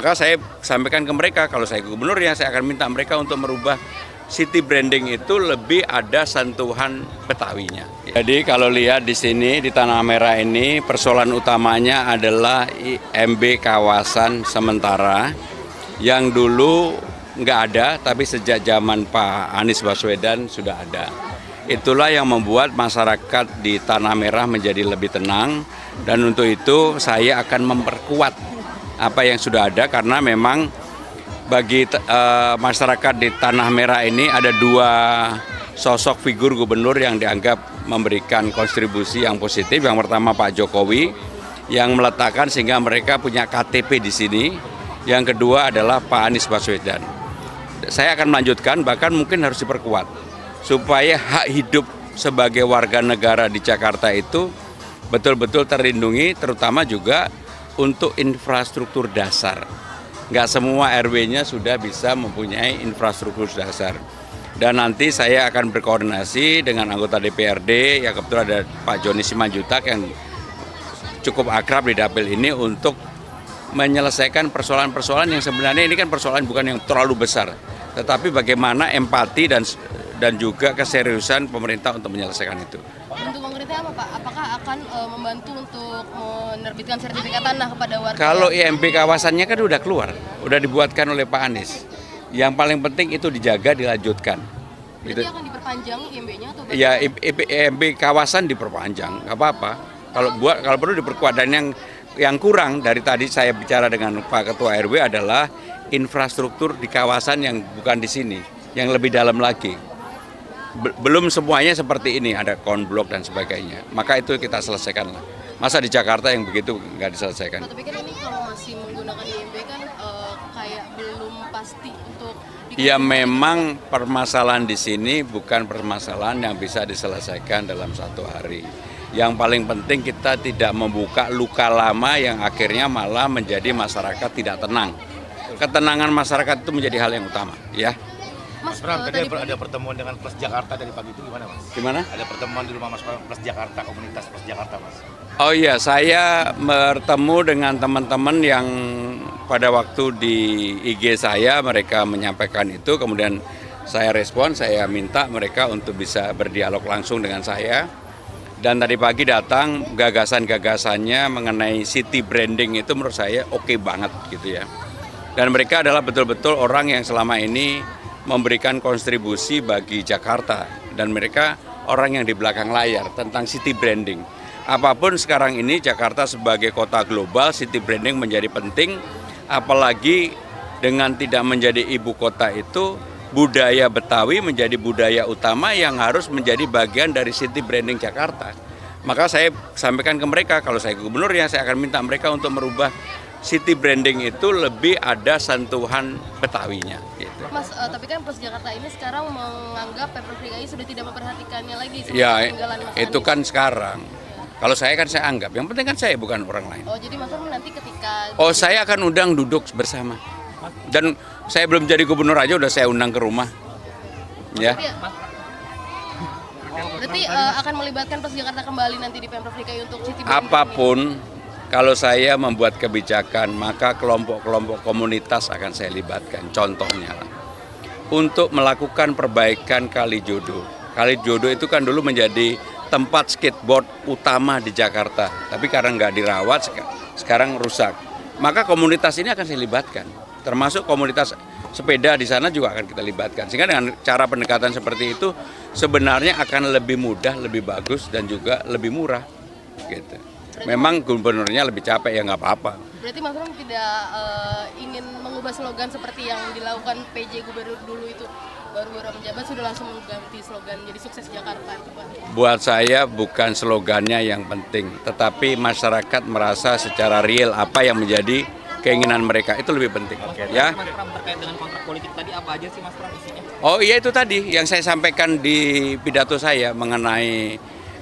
Maka saya sampaikan ke mereka, kalau saya gubernur ya saya akan minta mereka untuk merubah city branding itu lebih ada sentuhan Betawinya. Jadi kalau lihat di sini di Tanah Merah ini persoalan utamanya adalah IMB kawasan sementara yang dulu nggak ada tapi sejak zaman Pak Anies Baswedan sudah ada. Itulah yang membuat masyarakat di Tanah Merah menjadi lebih tenang dan untuk itu saya akan memperkuat apa yang sudah ada karena memang bagi masyarakat di Tanah Merah ini ada dua sosok figur gubernur yang dianggap memberikan kontribusi yang positif. Yang pertama Pak Jokowi yang meletakkan sehingga mereka punya KTP di sini. Yang kedua adalah Pak Anies Baswedan. Saya akan melanjutkan bahkan mungkin harus diperkuat supaya hak hidup sebagai warga negara di Jakarta itu betul-betul terlindungi terutama juga untuk infrastruktur dasar. Nggak semua RW-nya sudah bisa mempunyai infrastruktur dasar. Dan nanti saya akan berkoordinasi dengan anggota DPRD, ya kebetulan ada Pak Joni Simanjutak yang cukup akrab di dapil ini untuk menyelesaikan persoalan-persoalan yang sebenarnya ini kan persoalan bukan yang terlalu besar. Tetapi bagaimana empati dan juga keseriusan pemerintah untuk menyelesaikan itu. Bentuk konkretnya apa Pak? Apakah akan membantu untuk menerbitkan sertifikat tanah kepada warga? Kalau IMB kawasannya kan udah keluar, udah dibuatkan oleh Pak Anies. Yang paling penting itu dijaga, dilanjutkan. Berarti akan diperpanjang IMB-nya atau? Ya IMB kawasan diperpanjang, nggak apa-apa. Kalau perlu diperkuat dan yang kurang dari tadi saya bicara dengan Pak Ketua RW adalah infrastruktur di kawasan yang bukan di sini, yang lebih dalam lagi. Belum semuanya seperti ini, ada konblok dan sebagainya. Maka itu kita selesaikan lah. Masa di Jakarta yang begitu nggak diselesaikan? Tapi kan ini kalau masih menggunakan IMB kan kayak belum pasti untuk. Ya memang permasalahan di sini bukan permasalahan yang bisa diselesaikan dalam satu hari. Yang paling penting kita tidak membuka luka lama yang akhirnya malah menjadi masyarakat tidak tenang. Ketenangan masyarakat itu menjadi hal yang utama, ya. Mas Bram, tadi ada pertemuan dengan Plus Jakarta dari pagi itu gimana Mas? Gimana? Ada pertemuan di rumah Mas Plus Jakarta, komunitas Plus Jakarta Mas. Oh iya, saya bertemu dengan teman-teman yang pada waktu di IG saya mereka menyampaikan itu, kemudian saya respon, saya minta mereka untuk bisa berdialog langsung dengan saya. Dan tadi pagi datang gagasan-gagasannya mengenai city branding itu menurut saya oke banget gitu ya. Dan mereka adalah betul-betul orang yang selama ini memberikan kontribusi bagi Jakarta dan mereka orang yang di belakang layar tentang city branding. Apapun sekarang ini Jakarta sebagai kota global, city branding menjadi penting, apalagi dengan tidak menjadi ibu kota itu budaya Betawi menjadi budaya utama yang harus menjadi bagian dari city branding Jakarta. Maka saya sampaikan ke mereka, kalau saya gubernur ya saya akan minta mereka untuk merubah city branding itu lebih ada sentuhan Betawinya. Gitu. Mas, tapi kan Plus Jakarta ini sekarang menganggap Pemprov DKI sudah tidak memperhatikannya lagi. Ya, Mas itu Anies. kan sekarang. Kalau saya kan saya anggap, yang penting kan saya bukan orang lain. Oh, jadi Mas nanti ketika. Oh, saya akan undang duduk bersama. Dan saya belum jadi gubernur aja udah saya undang ke rumah. Ya. Berarti akan melibatkan Plus Jakarta kembali nanti di Pemprov DKI untuk city branding. Apapun. Kalau saya membuat kebijakan, maka kelompok-kelompok komunitas akan saya libatkan. Contohnya lah, untuk melakukan perbaikan Kali Jodo. Kali Jodo itu kan dulu menjadi tempat skateboard utama di Jakarta. Tapi karena nggak dirawat, sekarang rusak. Maka komunitas ini akan saya libatkan. Termasuk komunitas sepeda di sana juga akan kita libatkan. Sehingga dengan cara pendekatan seperti itu, sebenarnya akan lebih mudah, lebih bagus, dan juga lebih murah. Gitu. Memang gubernurnya lebih capek ya nggak apa-apa. Berarti Mas Bram tidak ingin mengubah slogan seperti yang dilakukan PJ Gubernur dulu itu, baru-baru menjabat sudah langsung mengganti slogan jadi sukses Jakarta itu Pak. Buat saya bukan slogannya yang penting, tetapi masyarakat merasa secara real apa yang menjadi keinginan mereka itu lebih penting. Ya. Mas Pram, terkait dengan kontrak politik tadi apa aja sih Mas Pram isinya? Oh iya itu tadi yang saya sampaikan di pidato saya mengenai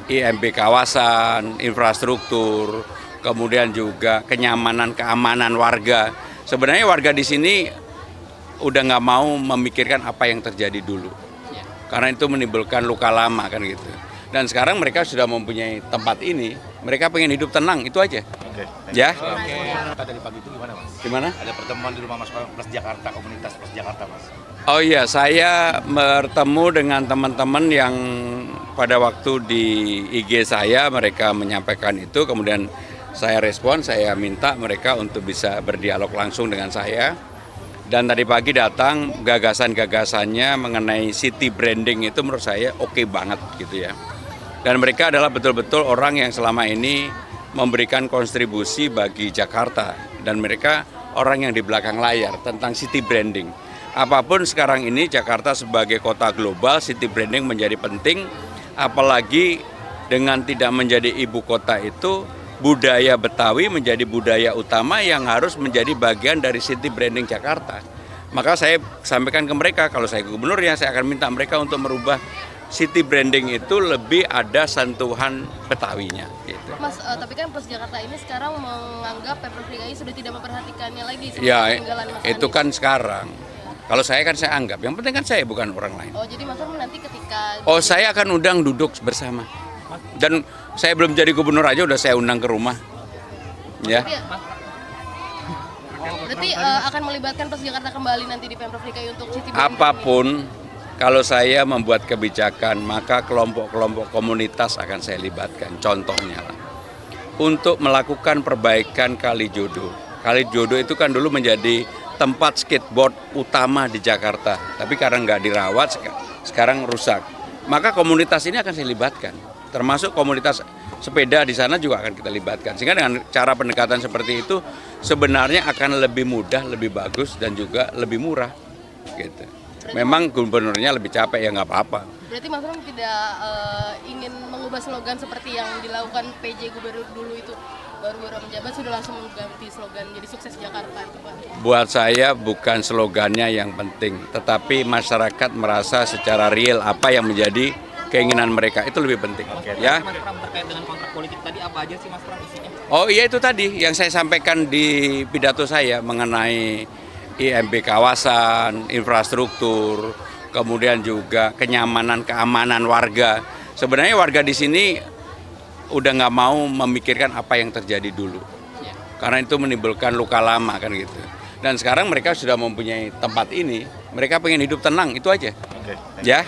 IMB kawasan, infrastruktur, kemudian juga kenyamanan, keamanan warga. Sebenarnya warga di sini udah nggak mau memikirkan apa yang terjadi dulu, karena itu menimbulkan luka lama kan gitu. Dan sekarang mereka sudah mempunyai tempat ini, mereka pengen hidup tenang, itu aja. Oke. Ya, Jakarta dari pagi itu gimana Mas? gimana? Ada pertemuan di rumah Mas Plus Jakarta, komunitas Plus Jakarta Mas. Oh iya, saya bertemu dengan teman-teman yang pada waktu di IG saya mereka menyampaikan itu, kemudian saya respon, saya minta mereka untuk bisa berdialog langsung dengan saya. Dan tadi pagi datang gagasan-gagasannya mengenai city branding itu menurut saya oke banget gitu ya. Dan mereka adalah betul-betul orang yang selama ini memberikan kontribusi bagi Jakarta. Dan mereka orang yang di belakang layar tentang city branding. Apapun sekarang ini Jakarta sebagai kota global, city branding menjadi penting. Apalagi dengan tidak menjadi ibu kota itu, budaya Betawi menjadi budaya utama yang harus menjadi bagian dari city branding Jakarta. Maka saya sampaikan ke mereka, kalau saya gubernur ya saya akan minta mereka untuk merubah city branding itu lebih ada sentuhan Betawinya. Gitu. Mas, tapi kan Plus Jakarta ini sekarang menganggap Pemprov DKI sudah tidak memperhatikannya lagi. Ya, peninggalan Mas itu Anies. kan sekarang. Kalau saya kan saya anggap, yang penting kan saya bukan orang lain. Oh, jadi Mas Pram nanti ketika... Oh, saya akan undang duduk bersama. Dan saya belum jadi gubernur aja udah saya undang ke rumah. Ya. Berarti akan melibatkan Plus Jakarta kembali nanti di Pemprov DKI untuk city branding. Apapun, kalau saya membuat kebijakan, maka kelompok-kelompok komunitas akan saya libatkan. Contohnya lah, untuk melakukan perbaikan Kalijodo. Kalijodo itu kan dulu menjadi tempat skateboard utama di Jakarta. Tapi karena nggak dirawat, sekarang rusak. Maka komunitas ini akan saya libatkan. Termasuk komunitas sepeda di sana juga akan kita libatkan. Sehingga dengan cara pendekatan seperti itu sebenarnya akan lebih mudah, lebih bagus dan juga lebih murah. Gitu. Memang gubernurnya lebih capek ya nggak apa-apa. Berarti Mas Pram tidak ingin mengubah slogan seperti yang dilakukan PJ Gubernur dulu itu, baru-baru menjabat sudah langsung mengganti slogan jadi sukses Jakarta itu Pak. Buat saya bukan slogannya yang penting, tetapi masyarakat merasa secara real apa yang menjadi keinginan mereka itu lebih penting. Ya. Mas Pram terkait dengan kontrak politik tadi apa aja sih Mas Pram isinya? Oh iya itu tadi yang saya sampaikan di pidato saya mengenai IMB kawasan, infrastruktur, kemudian juga kenyamanan, keamanan warga. Sebenarnya warga di sini udah nggak mau memikirkan apa yang terjadi dulu, karena itu menimbulkan luka lama kan gitu. Dan sekarang mereka sudah mempunyai tempat ini, mereka pengen hidup tenang itu aja. Oke. Ya.